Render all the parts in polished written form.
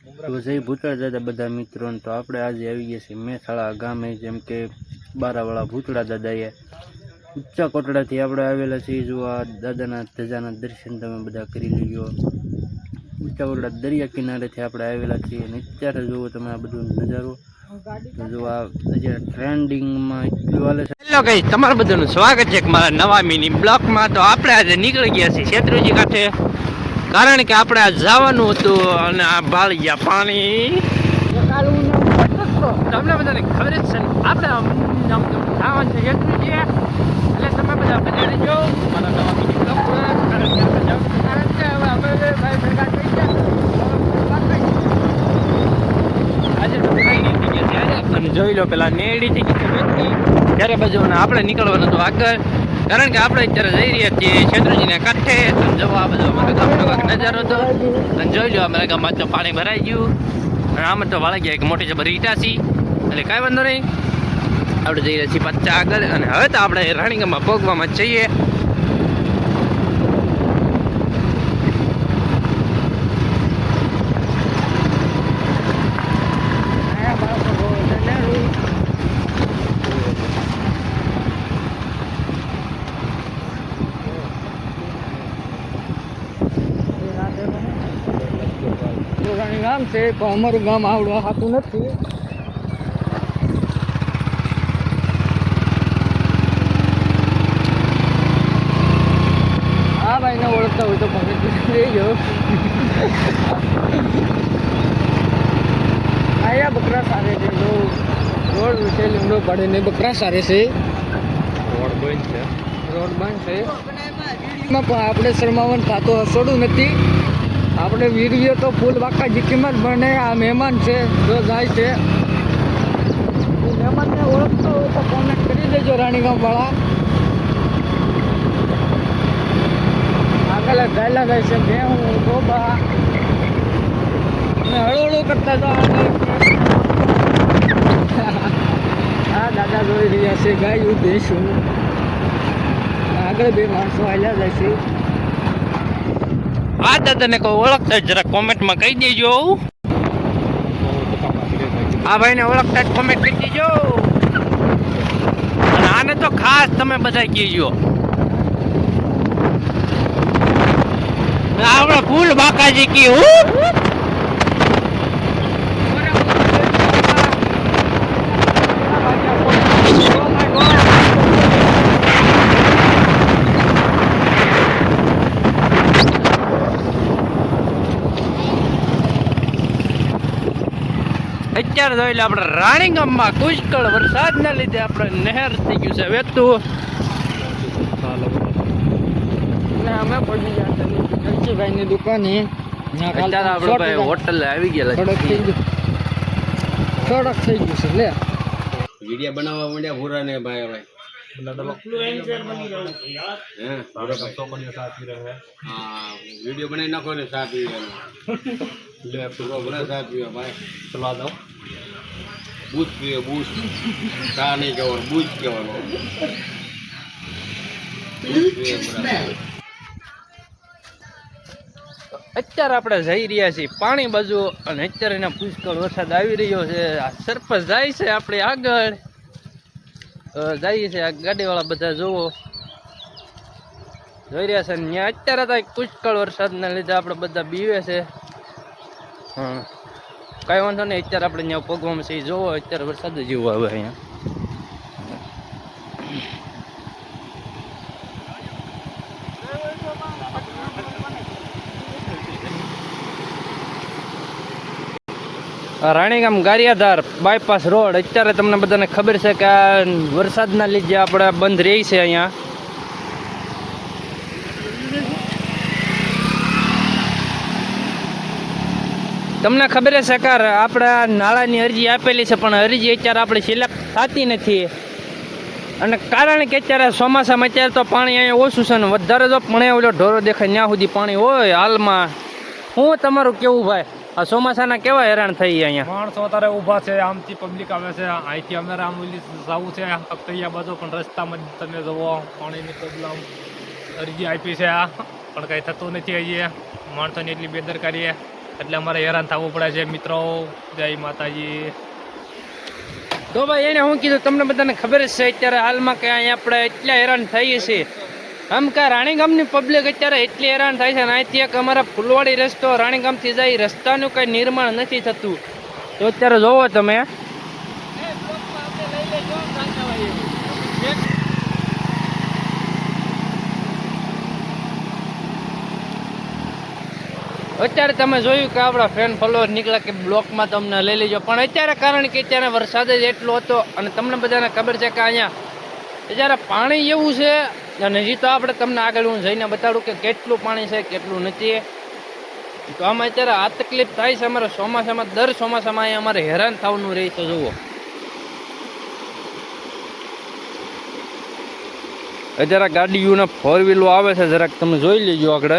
તો જય ભૂતળા દાદા બધા મિત્રોને. તો આપણે આજે આવી ગયા છીએ મેથાળા ગામે, જેમ કે બારાવાળા ભૂતળા દાદાએ ઊંચા કોટડાથી આપણે આવેલા છીએ. જો આ દાદાના ધજાના દર્શન તમે બધા કરી લીધો. ઊંચા કોટડા દરિયા કિનારેથી આપણે આવેલા છીએ અને અત્યારે જુઓ તમે આ બધો નજારો. જો આ અત્યારે ટ્રેન્ડિંગમાં એટલું હાલે છે. હેલો ગાઈસ, તમારું બધાનું સ્વાગત છે મારા નવા મિની બ્લોગમાં. તો આપણે આજે નીકળી ગયા છીએ શેત્રુંજી કાંઠે, કારણ કે આપણે આ જવાનું હતું અને આ ભાળી ગયા પાણી. તમને બધાને ખબર જ છે ને, આપણે જવાનું છે શેત્રુંજી, એટલે તમે બધા બની રહેજો મારા નવા મિની બ્લોગમાં. કારણ કે આપણે જવાનું છે હવે અમે ભાઈ ભેગા થઈ ગયા આજે તો કઈ નહીં થઈ ગયા છે. અને જોઈ લો પેલા નેડી થઈ ગઈ વ્યક્તિ ત્યારે બાજુ આપણે નીકળવાનું હતું આગળ, કારણ કે આપણે અત્યારે જઈ રહ્યા છીએ શેત્રુંજીના કાંઠે. જોવા બધો અમારા ગામનો કાંઈક નજારો હતો અને જોઈ લો અમારા ગામમાં તો પાણી ભરાઈ ગયું અને આમ તો વાળી ગયા એક મોટી જબર ઈટાસી, એટલે કાંઈ વાંધો નહીં. આપણે જઈ રહ્યા છીએ પાછા આગળ અને હવે તો આપણે રાણીગામમાં પહોંચવામાં જઈએ. ગામ છે પણ અમારું ગામ આવડું સાતું નથી. હા ભાઈ ને ઓળખતા હોય તો પગત લેજો. આયા બકરા સારે છે, રોડ વિશે લીમડો પડે ને બકરા સારે છે. રોડ બંધ છે, રોડ બંધ છે પણ આપણે શરમાવાનું થતું હસોડું નથી. આપણે વીરવીએ તો ફૂલ બાકા જીકીમાં જ બને. આ મહેમાન છે, જો જાય છે મહેમાનને ઓળખતો હોય તો કોમેન્ટ કરી દેજો રાણીગામવાળા. આગળ ગાયલા જાય છે બે હું ગોબા હળોહળો કરતા તો હા દાદા જોઈ રહ્યા છે ગાયું બેસું. આગળ બે માણસો આવ્યા જાય છે. આ દાદાને કોઈ ઓળખતા જરા કોમેન્ટમાં કહી દેજો. આ ભાઈને ઓળખતા જ કોમેન્ટ કરી દેજો અને આને તો ખાસ તમે બધા કહેજો. આપણે ફૂલ બાકાજી કી હું અત્યારે જોઈ લે આપણે રાણીગામમાં પુષ્કળ વરસાદના લીધે આપણે નહેર થઈ ગયું છે વહેતું. અમે પડી ગયા નરસિંહભાઈની દુકાને. અત્યારે આપણે ભાઈ હોટલે આવી ગયા સડક થઈ ગયું, સડક થઈ ગયું છે. લે વિડીયો બનાવવા માંડ્યા ભૂરા ને ભાઈ. હવે વિડીયો બનાવી નાખો ને ચા પીવા ભાઈ. ચલા દો બૂસ્ટ પીવે, બૂસ્ટ. ચા નહીં કહેવાનું, બૂસ્ટ કહેવાનું. અત્યારે આપણે જઈ રહ્યા છીએ પાણી બાજુ અને અત્યારે એના પુષ્કળ વરસાદ આવી રહ્યો છે. આ સરપંચ જાય છે આપણે આગળ જઈએ છીએ. આ ગાડીવાળા બધા જુઓ જોઈ રહ્યા છે. ત્યાં અત્યારે તો પુષ્કળ વરસાદના લીધે આપણે બધા બીવે છે. હા કાંઈ વાંધો નહીં, અત્યારે આપણે ત્યાં પગવામાં છે જોવો. અત્યારે વરસાદ જેવો આવે અહીંયા. રાણીગામ ગારિયાધાર બાયપાસ રોડ અત્યારે તમને બધાને ખબર છે કે આ વરસાદના લીધે આપણે બંધ રહી છે અહીંયા. તમને ખબર છે કે આપણે નાળાની અરજી આપેલી છે પણ અરજી અત્યારે આપણે સિલેક્ટ થતી નથી. અને કારણ કે અત્યારે ચોમાસામાં અત્યારે તો પાણી અહીંયા ઓછું છે ને વધારે જો પણ ઓલો ઢોરો દેખાય ત્યાં સુધી પાણી હોય હાલમાં. હું તમારું કેવું ભાઈ, આ ચોમાસાના કેવા હેરાન થઈ અહીંયા માણસો અત્યારે ઊભા છે, આમથી પબ્લિક આવે છે, અહીંથી અમે રામોલી જવું છે અખતૈયા બાજુ પણ રસ્તામાં તમે જુઓ પાણીની પ્રોબ્લેમ. અરજી આપી છે આ પણ કંઈ થતું નથી. હજી માણસોની એટલી બેદરકારી એટલે અમારે હેરાન થવું પડે છે મિત્રો. જય માતાજી. તો ભાઈ એને હું કીધું તમને બધાને ખબર જ છે અત્યારે હાલમાં કે અહીંયા આપણે એટલા હેરાન થઈએ છીએ. આમ કે રાણીગામની પબ્લિક અત્યારે એટલી હેરાન થાય છે ને અહીંથી એક અમારા ફૂલવાડી રસ્તો રાણીગામથી જાય રસ્તાનું કંઈ નિર્માણ નથી થતું. તો અત્યારે જોવો તમે અત્યારે તમે જોયું કે આપણા ફ્રેન્ડ ફોલોઅર નીકળ્યા કે બ્લોકમાં તમને લઈ લેજો, પણ અત્યારે કારણ કે અત્યારે વરસાદ જ એટલો હતો અને તમને બધાને ખબર છે કે અહીંયા અત્યારે પાણી એવું છે અને હજી તો આપણે તમને આગળ હું જઈને બતાડું કે કેટલું પાણી છે કેટલું નથી. તો આમાં અત્યારે આ તકલીફ થાય છે અમારે ચોમાસામાં, દર ચોમાસામાં અહીંયા અમારે હેરાન થવાનું રહે છે. જુઓ અત્યારે ગાડીઓના 4 વ્હીલો આવે છે, જરાક તમે જોઈ લેજો આગળ.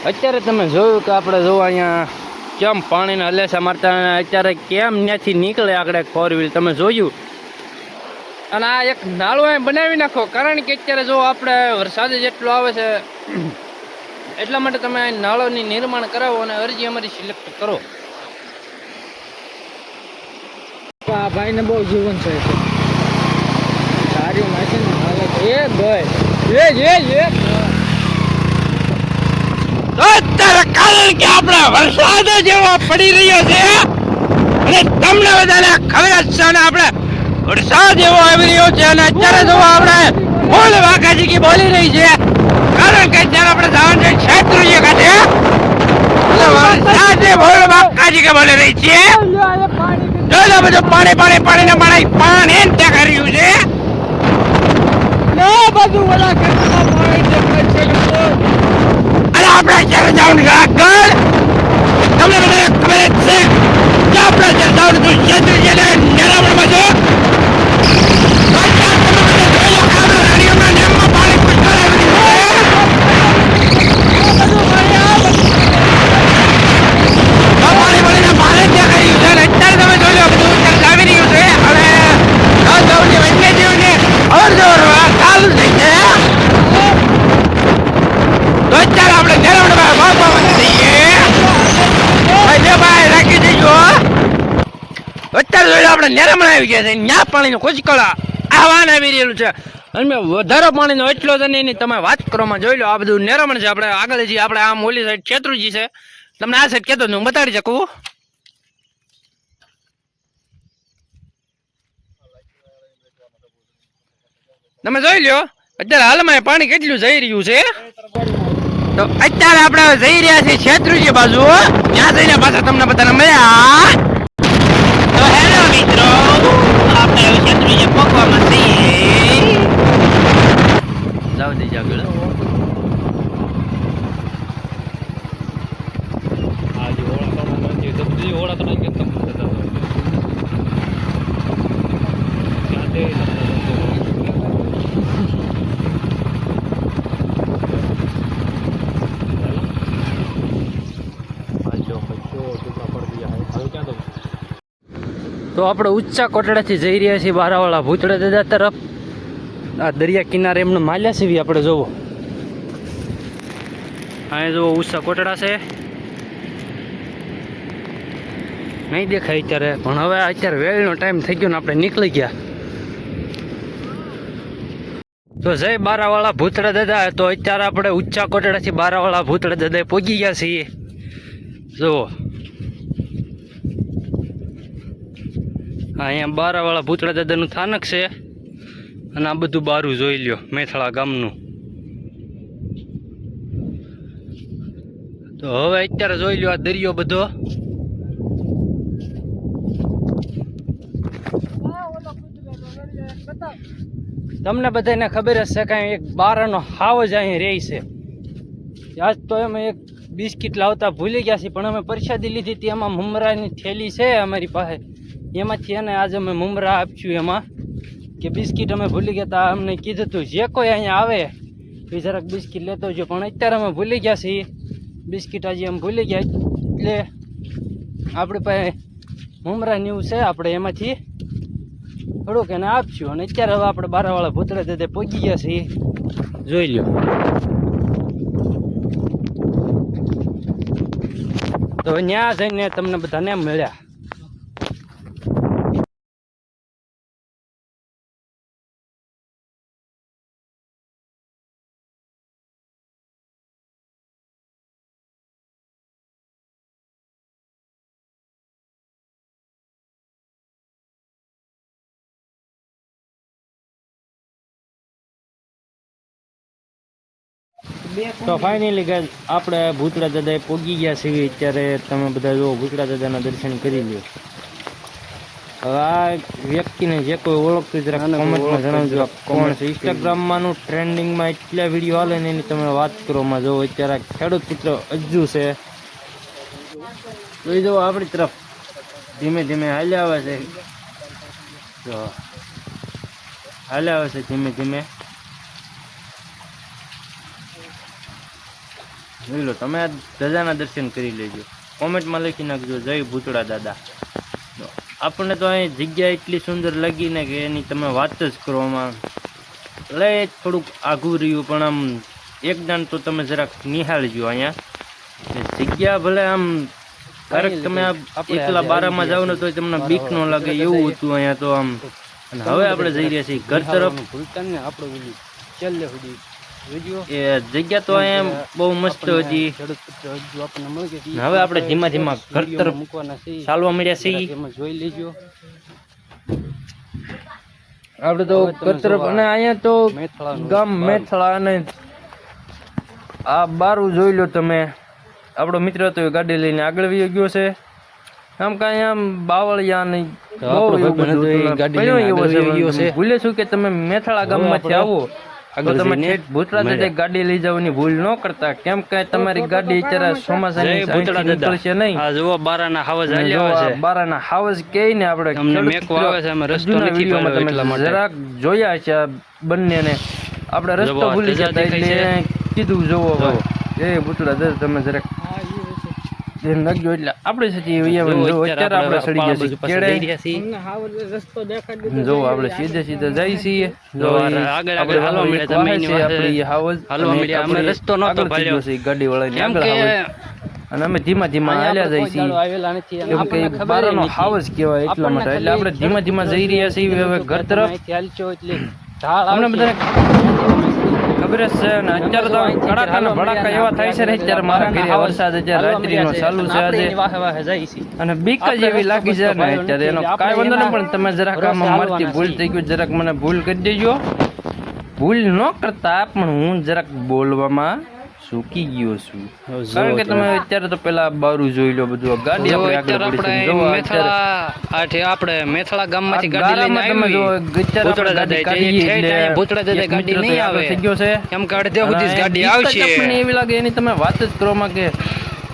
અત્યારે તમે જોયું કે આપણે જો અહીંયા કેમ પાણીના હલેસા મારતા અને અત્યારે કેમ ત્યાંથી નીકળે આગળ 4 વ્હીલ તમે જોયું. અને આ એક નાળું અહીં બનાવી નાખો, કારણ કે અત્યારે જો આપણે વરસાદ જેટલો આવે છે એટલા માટે તમે આ નાળોની નિર્માણ કરાવો અને અરજી અમારી સિલેક્ટ કરો. આ ભાઈને બહુ જીવન છે સારી માહિતી ને હાલત એ ગઈ અત્યારે કારણ કે આપણે વરસાદ જેવો પડી રહ્યો છે અને તમને બધાને ખબર જ છે ને આપણે વરસાદ એવો આવી રહ્યો છે અને અત્યારે જો આપણે બોલ વાકાજી કી બોલી રહી છે, કારણ કે અત્યારે આપણે જવાનું છે ક્ષેત્રજી ખાતે એટલે વરસાદ બોલ વાકાજી કે બોલી રહી છે. જો બધું પાણી પાણી પાણી ને પાણી ત્યાં કર્યું છે બધું બધા ખેતરમાં પાણી દેખાય છે. અને આપણે અત્યારે જવાનું આગળ તમને બધાને ખબર જ છે કે આપણે અત્યારે જવાનું હતું ક્ષેત્રજી અને નિરામણમાં જો આપણે નિરામણ આવી ગયા છે. ન્યા પાણીનો કોચકળા આહવાન આવી રહેલું છે અને વધારે પાણીનો એટલો છે ને એની તમે વાત કરવામાં જોઈ લો. આ બધું નિરામણ છે. આપણે આગળ જઈએ, આપણે આમ ઓલી સાઈડ ક્ષેત્રજી છે, તમને આ સાઈડ કહેતો હું બતાડી શકું. તમે જોઈ લો અત્યારે હાલમાં પાણી કેટલું જઈ રહ્યું છે. તો અત્યારે આપણે જઈ રહ્યા છીએ ક્ષેત્રજી બાજુ, ત્યાં જઈને પાછા તમને બધાને મળ્યા. તો હેલો મિત્રો, આપણે ક્ષેત્રજી પકવામાં છીએ. જાવ દે આગળ. આજે ઓળા તો સબ્જી ઓળા તો કે તમ થતા હોય સાથે તો આપણે ઊંચા કોટડાથી જઈ રહ્યા છીએ બારાવાળા ભૂતળા દાદા તરફ. આ દરિયા કિનારે એમને માલ્યા સીવી આપણે જોવો. અહીંયા જોવો ઊંચા કોટડા છે, નહીં દેખાય અત્યારે, પણ હવે અત્યારે વેળનો ટાઈમ થઈ ગયો ને આપણે નીકળી ગયા. તો જય બારાવાળા ભૂતળા દાદા. તો અત્યારે આપણે ઊંચા કોટડાથી બારાવાળા ભૂતળા દાદા પહોંચી ગયા છીએ. જુઓ અહીંયા બારાવાળા ભૂતળા દાદાનું સ્થાનક છે અને આ બધું બારું જોઈ લ્યો મેથળા ગામનું. તો હવે અત્યારે જોઈ લ્યો આ દરિયો બધો. તમને બધાને ખબર જ છે કાંઈ એક બારાનો હાવ જ અહીં રહે છે. આજ તો અમે એક બિસ્કિટ લાવતા ભૂલી ગયા છીએ, પણ અમે પ્રસાદી લીધી હતી, એમાં મમરાની થેલી છે અમારી પાસે, એમાંથી એને આજે અમે મમરા આપ્યું એમાં કે બિસ્કિટ અમે ભૂલી ગયા હતા. અમને કીધું હતું જે કોઈ અહીંયા આવે એ જરાક બિસ્કિટ લેતો જો, પણ અત્યારે અમે ભૂલી ગયા છીએ બિસ્કિટ. હજી અમે ભૂલી ગયા એટલે આપણી પાસે મમરા ન્યૂઝ છે, આપણે એમાંથી થોડુંક એને આપશું. અને અત્યારે હવે આપણે બારાવાળા ભૂતળે તે પહોંચી ગયા છીએ, જોઈ લો. તો ત્યાં જઈને તમને બધાને મળ્યા. તો ફાઇનલી ગાઈસ આપણે ભૂતળા દાદાએ પહોંચી ગયા છીએ. અત્યારે તમે બધા જો ભૂતળા દાદાના દર્શન કરી લ્યો. હવે આ વ્યક્તિને જે કોઈ ઓળખતું જરા કોમેન્ટમાં જણાવજો કોણ છે. ઇન્સ્ટાગ્રામમાંનું ટ્રેન્ડિંગમાં એટલા વિડીયો હાલે ને એની તમે વાત કરોમાં જો. અત્યારે ખેડૂત પુત્ર અજ્જુ છે, જોઈ જો આપણી તરફ ધીમે ધીમે હાલ્યા આવે છે. જો હાલ્યા આવે છે ધીમે ધીમે. જોઈ લો તમે આ દાદાના દર્શન કરી લેજો. કોમેન્ટમાં લખી નાખજો જય ભૂતળા દાદા. આપણને તો અહીં જગ્યા એટલી સુંદર લાગી ને કે એની તમે વાત જ કરવામાં એટલે થોડુંક આઘું રહ્યું, પણ આમ એકદમ તો તમે જરાક નિહાળજો. અહીંયા જગ્યા ભલે આમ ક્યારેક તમે એકલા બારામાં જાઓ ને તો તમને બીક ન લાગે એવું હતું અહીંયા તો આમ. અને હવે આપણે જઈ રહ્યા છીએ ઘર તરફ. એ જગ્યા તો અહીંયા બહુ મસ્ત હતી. હવે આપણે ધીમા ધીમા ઘર તરફ ચાલવા મળ્યા છીએ. જોઈ લેજો આપણે તો ઘર તરફ. અને અહીંયા તો ગામ મેથળા અને આ બારું જોઈ લો તમે. આપણો મિત્ર હતો એ ગાડી લઈને આગળ વહી ગયો છે. આમ કાંઈ આમ બાવળિયા નહીં ભૂલે છું કે તમે મેથળા ગામમાંથી આવો આગળ તમે ભૂતળા દાદા ગાડી લઈ જવાની ભૂલ ન કરતા. કેમ કે તમારી ગાડી અત્યારે ચોમાસાની નીકળશે નહીં. બારાના હાવજ કે ને આપણે જરાક જોયા છે બંનેને. આપણે રસ્તો ભૂલી ગયા એટલે કીધું જોવો એ ભૂતળા દાદા તમે જરાક નાખજો એટલે આપણે અત્યારે આપણે સડી ગયા છીએ. જો આપણે સીધે સીધે જઈએ છીએ. ગાડી વાળા અને અમે ધીમા ધીમા હાલ્યા જઈએ છીએ. કેમ કે બારાનો હાવજ કહેવાય એટલા માટે. એટલે આપણે ધીમા ધીમા જઈ રહ્યા છીએ હવે ઘર તરફ. અમને બધાને ખબર જ છે ને અત્યારે તો કડાકા ભડાકા એવા થાય છે ને. અત્યારે મારા ઘરે વરસાદ અત્યારે રાત્રિનો ચાલુ છે આજે અને બીક જ એવી લાગી છે ને અત્યારે. એનો કાંઈ વાંધો નહીં, પણ તમે જરાક આમાં મારથી ભૂલ થઈ ગયું, જરાક મને ભૂલ કરી દેજો. ભૂલ ન કરતા પણ હું જરાક બોલવામાં ચૂકી ગયો છું. કારણ કે તમે અત્યારે તો પેલા બારું જોઈ લો બધું. ગાડી આપણે મેથળા ગામમાંથી ગાડી લઈને એવી લાગે એની તમે વાત જ કરવામાં કે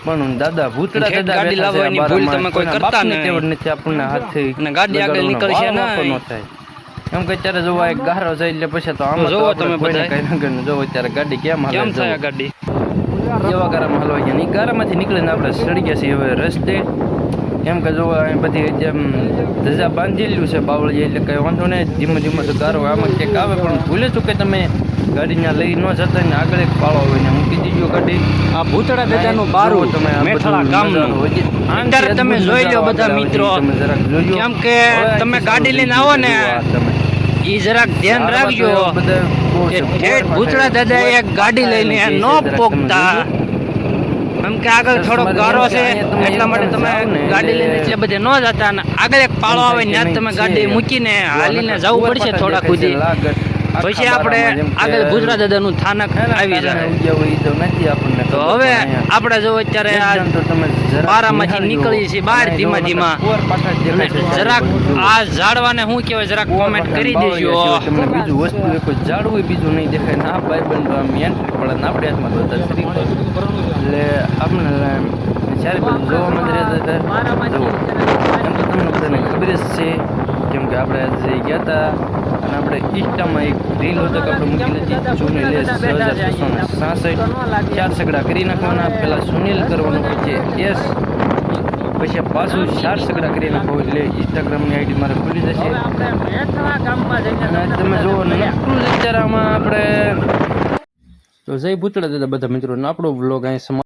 પણ દાદા ભૂતળા દાદા ગાડી લાવવાની ભૂલ તમે કોઈ કરતા નથી. આપણને હાથથી ગાડી આગળ નીકળશે ન થાય. એમ કે અત્યારે જોવા એક ગારો છે એટલે પછી તો આમ જોવો તમે બધા જોવો અત્યારે ગાડી કેમ થાય. ગાડી એવા ગારામાં હલવાઈ ગયા. એ ગારામાંથી નીકળીને આપણે સડી ગયા છીએ હવે રસ્તે. એમ કે જોવા બધી જેમ ધજા બાંધેલું છે બાવળી એટલે કઈ વાંધો નહીં. ધીમે ધીમે તો ગારો આમાં ક્યાંક આવે પણ ભૂલે છું કે તમે ગાડીને લઈ ન જતા ને આગળ એક પાળો હોય ને મૂકી દીજો ગાડી. આ ભૂતળા દાદાનું બારું તમે મેથળા ગામનું અંદર તમે જોઈ લો બધા મિત્રો. કેમ કે તમે ગાડી લઈને આવો ને ઈ જરાક ધ્યાન રાખજો. ભૂતળા દાદા એક ગાડી લઈને ન પોકતા. એમ કે આગળ થોડો ગારો છે એટલા માટે તમે ગાડી લઈને એટલે બધે ન જતા. આગળ એક પાળો આવે ત્યાં તમે ગાડી મૂકીને હાલીને જવું પડશે થોડા સુધી. પછી આપણે આગળ ભૂતળા દાદાનું સ્થાનક આવી જાય. તો નથી આપણને તો ખબર, હવે પણ અહીંયા આપણે જો અત્યારે આ એકદમ તો તમે જરાક બારામાંથી નિહાળી નીકળીએ લો. છીએ બહાર અને ધીમા જો ધીમા. કુંવર પાટા જ દેખાય છે. જરાક જુઓ. આ ઝાડવાને શું કહેવાય જરાક કોમેન્ટ કરી દેજો. તમને બીજું વસ્તુ એ કોઈ ઝાડવું બીજું નહીં દેખાય ને આ ભાઈબંધ આમ એન્ટ્રી પડે ને આપણે હાથમાં બધા શ્રીફળ. એટલે આપણે ચારે બાજુ જોવા મંદિરે જતા જુઓ. એમ તો તમને બધાને ખબર જ છે કેમ કે આપણે આજે ગયા હતા અને આપણે ઇન્સ્ટામાં એક રીલ હતો કે આપણે મૂકી હતી જૂની લેસ 6666 ચાર સગડા કરી નાખવાના. પહેલાં સુનિલ કરવાનું પછી એસ પછી પાછું 4 સગડા કરી નાખો એટલે ઇન્સ્ટાગ્રામની આઈડી મારે ખુલી જશે. અને તમે જુઓ નકરું જ અત્યારે આમાં આપણે તો જય ભૂતળા દાદા બધા મિત્રોને આપણો વ્લોગ અહીં